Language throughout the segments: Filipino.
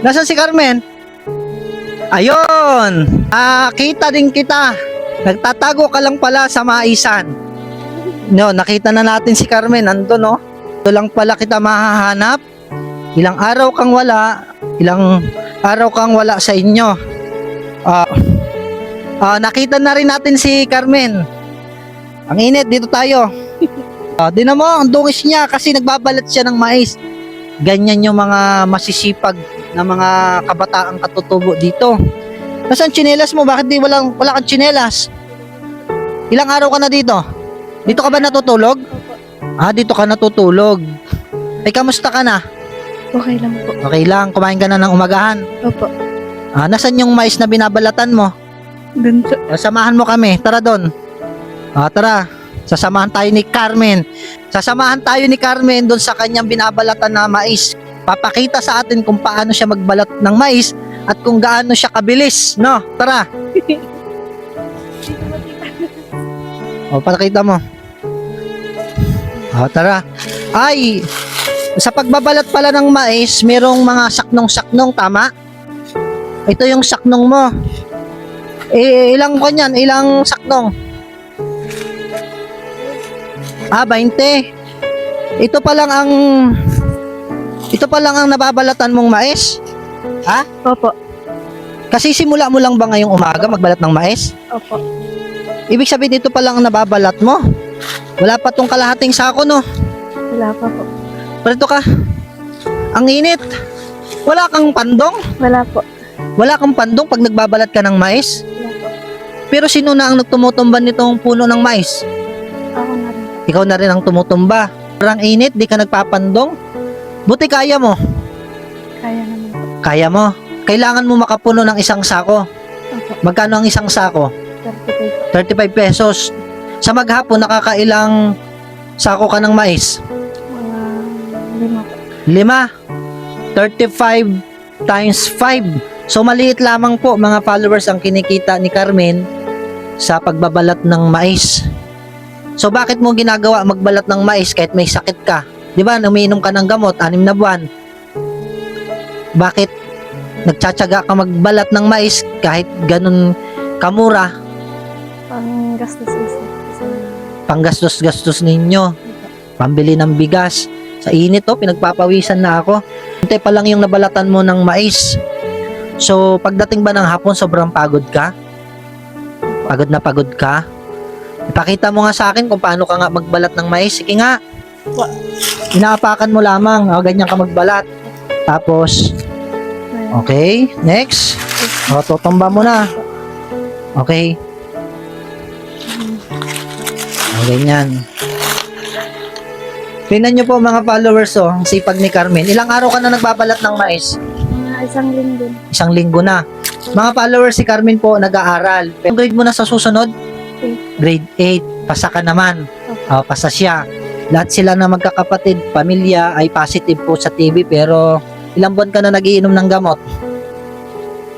Nasaan si Carmen? Ayun! Kita din kita. Nagtatago ka lang pala sa maisan. No, nakita na natin si Carmen. Ando, no? Ito lang pala kita mahahanap. Ilang araw kang wala sa inyo. Nakita na rin natin si Carmen. Ang init, dito tayo. Di na mo, ang dungis niya kasi nagbabalat siya ng mais. Ganyan yung mga masisipag na mga kabataang katutubo dito. Nasaan tsinelas mo? Bakit wala kang tsinelas? Ilang araw ka na dito? Dito ka ba natutulog? Dito ka natutulog. Ay, kamusta ka na? Okay lang po. Okay lang, kumain ka na ng umagahan. Opo. Nasaan yung mais na binabalatan mo? Dun sa... Samahan mo kami, tara doon. Tara, sasamahan tayo ni Carmen. Sasamahan tayo ni Carmen doon sa kanyang binabalatan na mais. Papakita sa atin kung paano siya magbalat ng mais at kung gaano siya kabilis, no? Tara. Pakita mo. Tara. Ay, sa pagbabalat pala ng mais, merong mga saknong-saknong, tama? Ito yung saknong mo. Ilang kanyan? Ilang saknong? 20. Ito pa lang ang nababalatan mong mais? Opo. Kasi simula mo lang ba ngayong umaga magbalat ng mais? Opo. Ibig sabihin ito pa lang ang nababalat mo? Wala pa tong kalahating sako, no? Wala pa po. Parito ka. Ang init. Wala kang pandong? Wala po. Wala kang pandong pag nagbabalat ka ng mais? Wala po. Pero sino na ang nagtumutumban nitong puno ng mais? Ako na rin. Ikaw na rin ang tumutumba. Parang init, di ka nagpapandong. Buti kaya mo. Kaya naman po. Kaya mo. Kailangan mo makapuno ng isang sako. Opo. Magkano ang isang sako? 35 po. 35 pesos. Sa maghapon, nakakailang sako ka ng mais? Mga 5 po. 5. 35 times 5. So maliit lamang po mga followers ang kinikita ni Carmen sa pagbabalat ng mais. So bakit mo ginagawa magbalat ng mais kahit may sakit ka? 'Di ba? Umiinom ka ng gamot 6 na buwan. Bakit nagtsatsaga ka magbalat ng mais kahit ganun kamura? Pang gastos isa. Panggastos-gastos ninyo. Pambili ng bigas. Sa init pinagpapawisan na ako. Hintay pa lang yung nabalatan mo ng mais. So, pagdating ba ng hapon, sobrang pagod ka? Pagod na pagod ka? Ipakita mo nga sa akin kung paano ka nga magbalat ng mais. Sige nga. Inaapakan mo lamang. Ganyan ka magbalat. Tapos, okay. Next. Tutumba mo na. Okay. Ganyan. Tingnan nyo po mga followers, ang sipag ni Carmen. Ilang araw ka na nagbabalat ng mais? Mga 1 linggo. 1 linggo na. Mga followers, si Carmen po nag-aaral. Ang grade mo na sa susunod? Grade 8. Pasa ka naman. Pasa siya. Lahat sila na magkakapatid, pamilya ay positive po sa TB, pero ilang buwan ka na nagiinom ng gamot?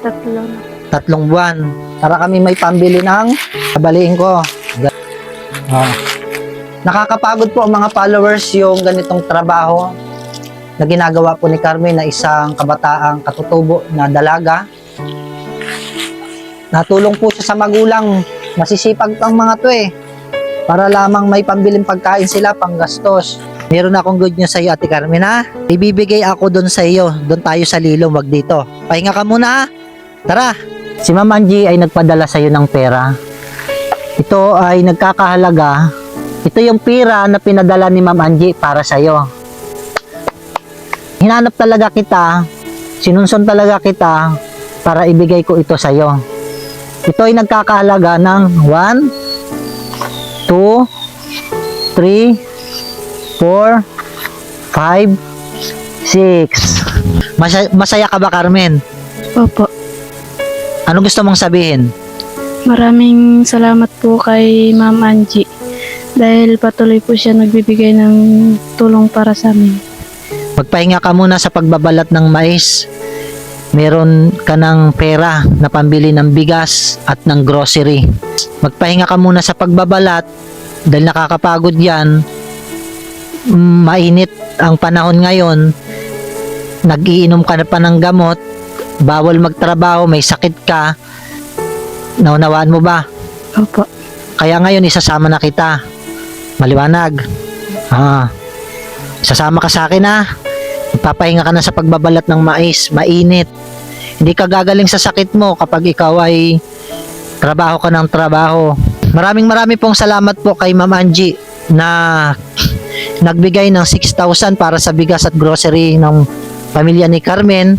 3 na. 3 buwan. Para kami may pambili ng kabaliin ko. Nakakapagod po mga followers yung ganitong trabaho na ginagawa po ni Carmen na isang kabataang katutubo na dalaga. Natulong po siya sa magulang. Masisipag ang mga to para lamang may pambiling pagkain sila, panggastos. Meron akong good news sa iyo, Ate Carmen, ha? Ibibigay ako doon sa iyo. Doon tayo sa Lilo, wag dito. Pahinga ka muna, ha? Tara. Si Ma'am Angie ay nagpadala sa iyo ng pera. Ito ay nagkakahalaga. Ito yung pera na pinadala ni Ma'am Angie para sa iyo. Hinanap talaga kita, sinunson talaga kita para ibigay ko ito sa iyo. Ito ay nagkakahalaga ng 1, 2, 3, 4, 5, 6. Masaya ka ba, Carmen? Opo. Anong gusto mong sabihin? Maraming salamat po kay Ma'am Angie dahil patuloy po siya nagbibigay ng tulong para sa amin. Magpahinga ka muna sa pagbabalat ng mais. Meron ka ng pera na pambili ng bigas at ng grocery. Magpahinga ka muna sa pagbabalat dahil nakakapagod yan. Mainit ang panahon ngayon. Nag-iinom ka na pa ng gamot. bawal magtrabaho, may sakit ka. Naunawaan mo ba? Opo. Kaya ngayon isasama na kita. Maliwanag. Sasama ka sa akin ha. Magpapahinga ka na sa pagbabalat ng mais. Mainit. Hindi ka gagaling sa sakit mo kapag ikaw ay trabaho ka ng trabaho. Maraming pong salamat po kay Ma'am Angie na nagbigay ng 6,000 para sa bigas at grocery ng pamilya ni Carmen.